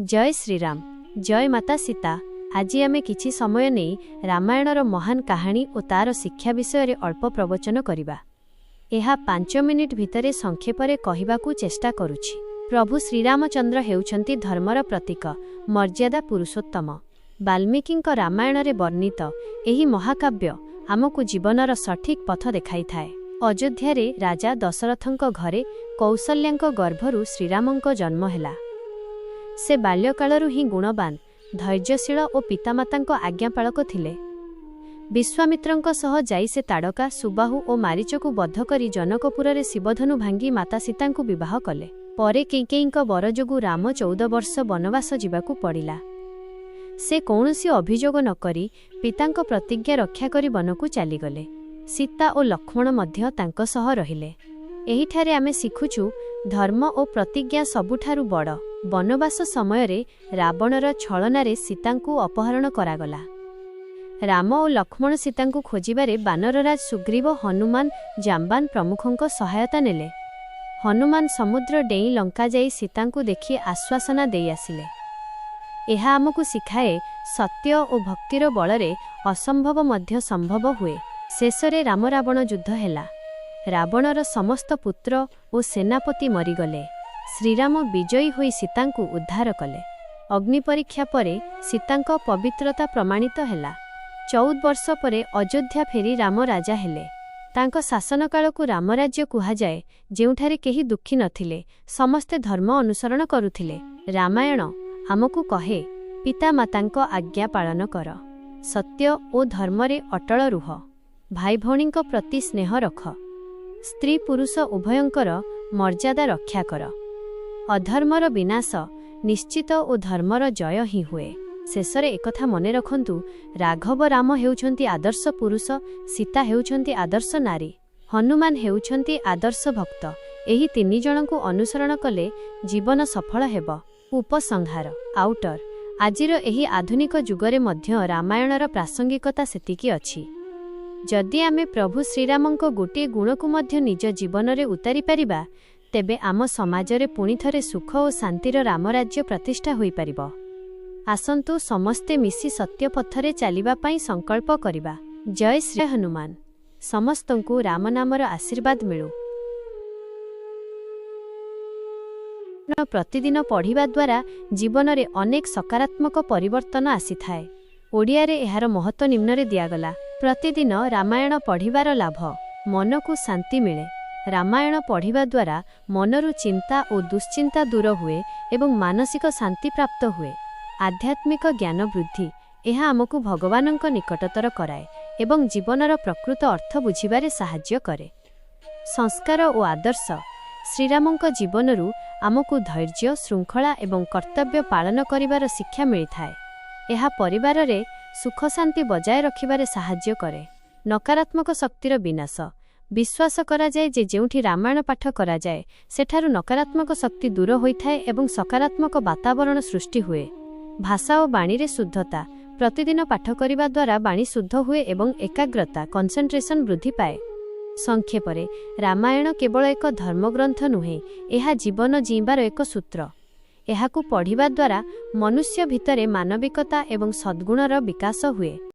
जय श्रीराम जय माता सीता। आज आम किछि समय नहीं रामायणर महान कहानी और तार शिक्षा विषय अल्प प्रवचन करवा। यह 5 मिनिट भितर संक्षेपरे कहवाकू चेष्टा करुछि। प्रभु श्रीरामचंद्र हेउछंती धर्मर प्रतीक, मर्यादा पुरुषोत्तम। वाल्मीकिंक रामायण रे वर्णित एही महाकाव्य आमको जीवनर सठिक पथ देखाई थाए। अयोध्या रे राजा दशरथंक घरे कौशल्यांक गर्भरु श्रीरामंक जन्म हेला। से बाल्यकालरु ही गुणवान, धैर्यशील और पितामातांक आज्ञापालक थिले। विश्वामित्रंक सह जाई से ताड़का, सुबाहु और मारीचकु बद्ध करी जनकपुर रे शिवधनु भांगी माता सीतांकु विवाह कले। परे कैकेयींक बर जोगु राम 14 वर्ष वनवास जिबाकु पड़िला। से कौनसी अभियोग न करी पितांक प्रतिज्ञा रक्षा करी वनकु चलीगले। सीता और लक्ष्मण मध्य तांक सह रहिले। एहिठारे आमे शिखुछु धर्म और प्रतिज्ञा सबुठारु बड़। वनवास समय रे रावणर छलनारे सीतांकु अपहरण करागला। राम और लक्ष्मण सीतांकु खोजिबारे बानरराज सुग्रीव, हनुमान, जाम्बान प्रमुखंक सहायता नेले। हनुमान समुद्र डेई लंका जाई सीतांकु देखि आश्वासना देई आसिले। एहा आमकु शिखाए सत्य और भक्तिर बलरे असंभव मध्य संभव हुए। शेषरे राम रावण युद्ध हेला। रावणर समस्त पुत्र और सेनापति मरीगले। श्रीराम विजयी होई सीतांकु उद्धार कले। अग्नि परीक्षा परे सीतांक पवित्रता प्रमाणित हेला। 14 वर्ष परे अयोध्या फेरी राम राजा हेले। तांक शासन कालकु रामराज्य कुहा जाए, जेउठारे केही दुखी नथिले, समस्ते धर्म अनुसरण करुथिले। रामायण आमकु कहे, पिता मातांक आज्ञा पालन कर, सत्य और धर्मरे अटल रुह, भाई भौणींक प्रति स्नेह रख, स्त्री पुरुष उभयंकर मर्यादा रक्षा कर। अधर्मर विनाश निश्चित और धर्मर जय ही हुए। शेषरे एकथा मने रखंतु, राघव राम हेउछंती आदर्श पुरुष, सीता हेउछंती आदर्श नारी, हनुमान हेउछंती आदर्श भक्त। एही 3 जनकु अनुसरण कले जीवन सफल हेब। उपसंहार आउटर आजिर एही आधुनिक जुगरे मध्य रामायणर प्रासंगिकता सेतिकी अछि। जदि आमे प्रभु श्रीरामंक गोटे गुणकु मध्य निज जीवन रे उतारी परिबा, तेबे आम समाजरे पुणी थरे सुख और शांतिर रामराज्य प्रतिष्ठा होई परिबो। आसंतु समस्ते मिसी सत्य पथरे चलिबा पई संकल्प करिबा। जय श्री हनुमान। समस्तंकु राम नामर आशीर्वाद मिलु। प्रतिदिन पढ़िबा द्वारा जीवन रे अनेक सकारात्मक परिवर्तन आसी थाए। ओडिया रे एहार महत्व निम्न दियागला। प्रतिदिन रामायण पढ़िबार लाभ, मनकु शांति मिले। रामायण पढ़िबा द्वारा मनरु चिंता और दुश्चिंता दूर हुए एवं मानसिक शांति प्राप्त हुए। आध्यात्मिक ज्ञान वृद्धि एहा आमकु भगवानंक निकटतर कराए एवं जीवनर प्रकृत अर्थ बुझिबारे साहाय्य करे। संस्कार और आदर्श श्रीरामंक जीवनरु आमकु धैर्य, श्रृंखला एवं कर्तव्य पालन करिबार शिक्षा मिलिथाए। एहा परिवार रे सुख शांति बजाय रखिबारे साहाय्य करे। नकारात्मक शक्तिर विनाश। विश्वास करा जाए जे जेउठी रामायण पाठ करा जाए सेठारु नकारात्मक शक्ति दूर होइथाए एवं सकारात्मक वातावरण सृष्टि हुए। भाषा और बाणी रे शुद्धता। प्रतिदिन पाठ करिबा द्वारा बाणी शुद्ध हुए एवं एकाग्रता, कंसंट्रेशन वृद्धि पाए। संक्षेपरे रामायण केवल एक धर्मग्रंथ नुहे, एहा जीवन जीवार एक सूत्र। एहाकु पढ़िबा द्वारा मनुष्य भितरे मानविकता एवं सद्गुणर विकास हुए।